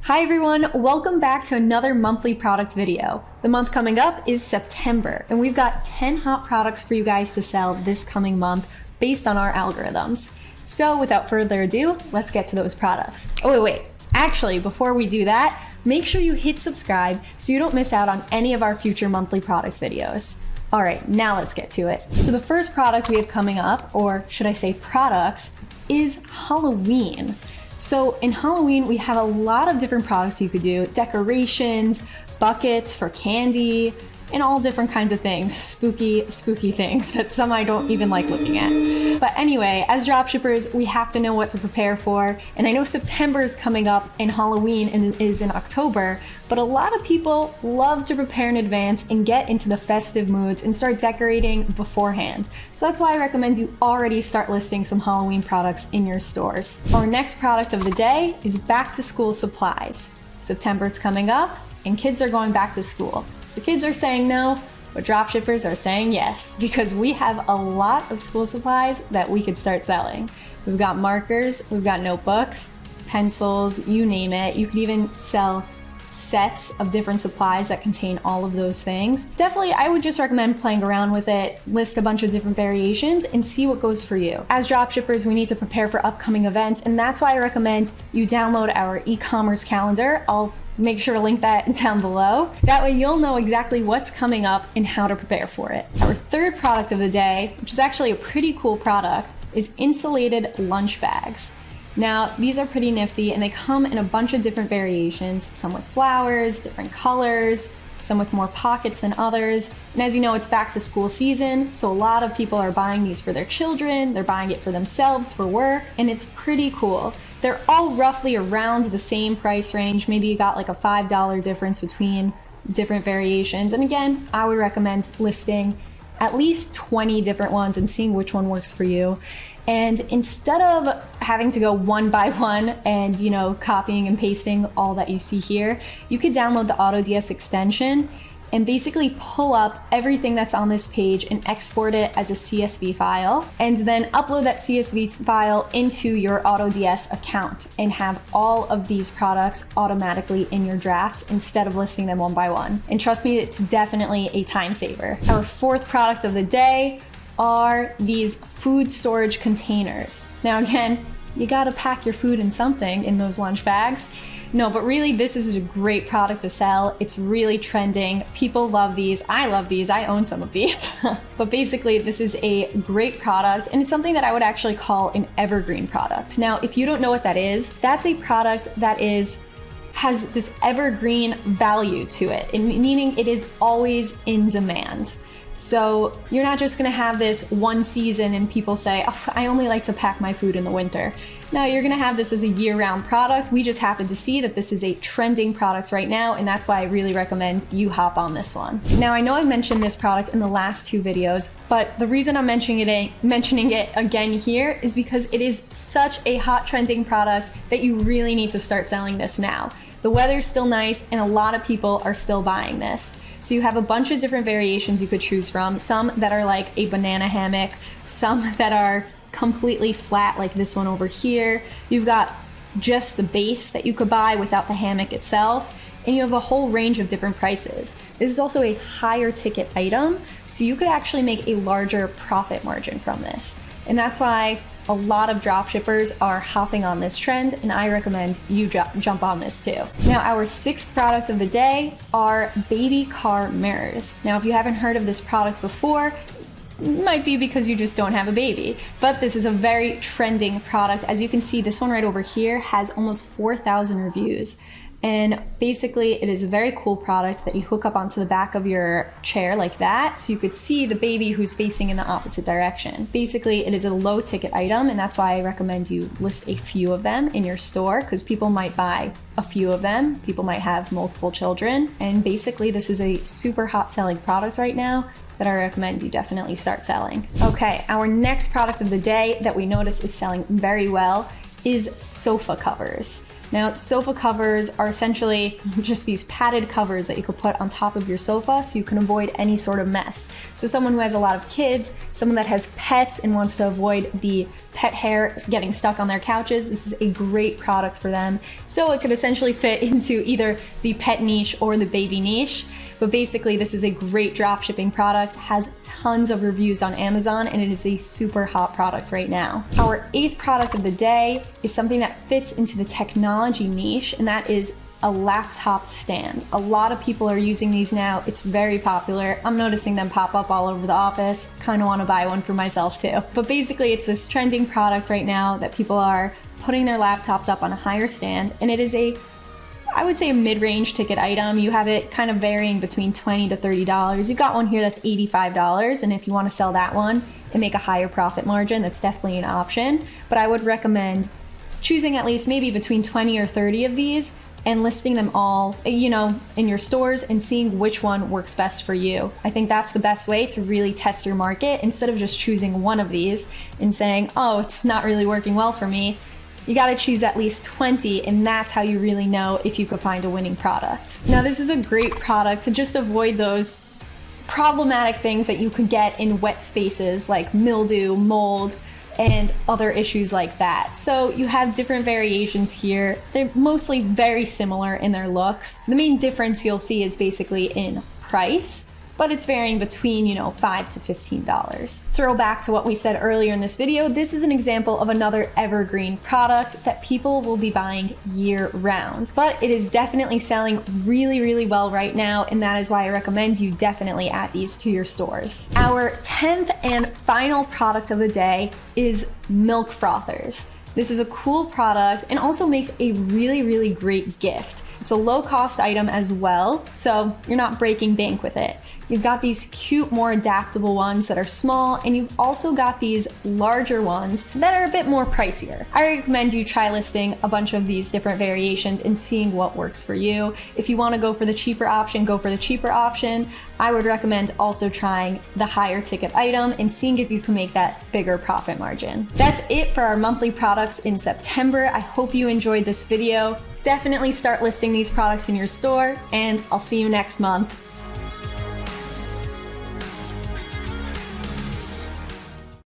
Hi everyone, welcome back to another monthly product video. The month coming up is September, and we've got 10 hot products for you guys to sell this coming month based on our algorithms. So without further ado, let's get to those products. Oh wait, actually before we do that, make sure you hit subscribe so you don't miss out on any of our future monthly product videos. All right, now let's get to it. So the first product we have coming up, or should I say products, is Halloween. So in Halloween, we have a lot of different products you could do. Decorations, buckets for candy, and all different kinds of things. Spooky things that some I don't even like looking at. But anyway, as dropshippers, we have to know what to prepare for. And I know September is coming up and Halloween is in October, but a lot of people love to prepare in advance and get into the festive moods and start decorating beforehand. So that's why I recommend you already start listing some Halloween products in your stores. Our next product of the day is back to school supplies. September's coming up and kids are going back to school. So kids are saying no, but dropshippers are saying yes, because we have a lot of school supplies that we could start selling. We've got markers, we've got notebooks, pencils, you name it. You could even sell sets of different supplies that contain all of those things. Definitely, I would just recommend playing around with it, list a bunch of different variations, and see what goes for you. As dropshippers, we need to prepare for upcoming events, and that's why I recommend you download our e-commerce calendar. I'll make sure to link that down below. That way you'll know exactly what's coming up and how to prepare for it. Our third product of the day, which is actually a pretty cool product, is insulated lunch bags. Now, these are pretty nifty and they come in a bunch of different variations, some with flowers, different colors, some with more pockets than others. And as you know, it's back to school season, so a lot of people are buying these for their children, they're buying it for themselves, for work, and it's pretty cool. They're all roughly around the same price range. Maybe you got like a $5 difference between different variations. And again, I would recommend listing at least 20 different ones and seeing which one works for you. And instead of having to go one by one and, copying and pasting all that you see here, you could download the AutoDS extension and basically pull up everything that's on this page and export it as a CSV file, and then upload that CSV file into your AutoDS account and have all of these products automatically in your drafts instead of listing them one by one. And trust me, it's definitely a time saver. Our fourth product of the day are these food storage containers. Now again, you gotta pack your food in something in those lunch bags. No, but really this is a great product to sell. It's really trending. People love these. I love these. I own some of these. But basically this is a great product, and it's something that I would actually call an evergreen product. Now, if you don't know what that is, that's a product that has this evergreen value to it, meaning it is always in demand. So you're not just gonna have this one season and people say, oh, I only like to pack my food in the winter. No, you're gonna have this as a year-round product. We just happen to see that this is a trending product right now, and that's why I really recommend you hop on this one. Now, I know I mentioned this product in the last two videos, but the reason I'm mentioning it again here is because it is such a hot trending product that you really need to start selling this now. The weather's still nice and a lot of people are still buying this. So you have a bunch of different variations you could choose from, some that are like a banana hammock, some that are completely flat like this one over here. You've got just the base that you could buy without the hammock itself, and you have a whole range of different prices. This is also a higher ticket item, so you could actually make a larger profit margin from this. And that's why a lot of dropshippers are hopping on this trend, and I recommend you jump on this too. Now, our sixth product of the day are baby car mirrors. Now, if you haven't heard of this product before, it might be because you just don't have a baby, but this is a very trending product. As you can see, this one right over here has almost 4,000 reviews. And basically it is a very cool product that you hook up onto the back of your chair like that, so you could see the baby who's facing in the opposite direction. Basically it is a low ticket item, and that's why I recommend you list a few of them in your store, because people might buy a few of them. People might have multiple children, and basically this is a super hot selling product right now that I recommend you definitely start selling. Okay, our next product of the day that we notice is selling very well is sofa covers. Now, sofa covers are essentially just these padded covers that you could put on top of your sofa so you can avoid any sort of mess. So someone who has a lot of kids, someone that has pets and wants to avoid the pet hair getting stuck on their couches, this is a great product for them. So it could essentially fit into either the pet niche or the baby niche. But basically, this is a great drop shipping product, has tons of reviews on Amazon, and it is a super hot product right now. Our 8th product of the day is something that fits into the technology niche, and that is a laptop stand. A lot of people are using these now. It's very popular. I'm noticing them pop up all over the office. Kind of want to buy one for myself too. But basically, it's this trending product right now that people are putting their laptops up on a higher stand, and it is I would say a mid-range ticket item. You have it kind of varying between $20 to $30. You've got one here that's $85, and if you want to sell that one and make a higher profit margin, that's definitely an option. But I would recommend choosing at least maybe between 20 or 30 of these and listing them all, in your stores and seeing which one works best for you. I think that's the best way to really test your market instead of just choosing one of these and saying, oh, it's not really working well for me. You gotta choose at least 20, and that's how you really know if you could find a winning product. Now, this is a great product to just avoid those problematic things that you could get in wet spaces like mildew, mold, and other issues like that. So you have different variations here. They're mostly very similar in their looks. The main difference you'll see is basically in price, but it's varying between, $5 to $15. Throw back to what we said earlier in this video, this is an example of another evergreen product that people will be buying year round. But it is definitely selling really, really well right now, and that is why I recommend you definitely add these to your stores. Our 10th and final product of the day is milk frothers. This is a cool product and also makes a really, really great gift. It's a low-cost item as well, so you're not breaking bank with it. You've got these cute, more adaptable ones that are small, and you've also got these larger ones that are a bit more pricier. I recommend you try listing a bunch of these different variations and seeing what works for you. If you want to go for the cheaper option, go for the cheaper option. I would recommend also trying the higher ticket item and seeing if you can make that bigger profit margin. That's it for our monthly products in September. I hope you enjoyed this video. Definitely start listing these products in your store, and I'll see you next month.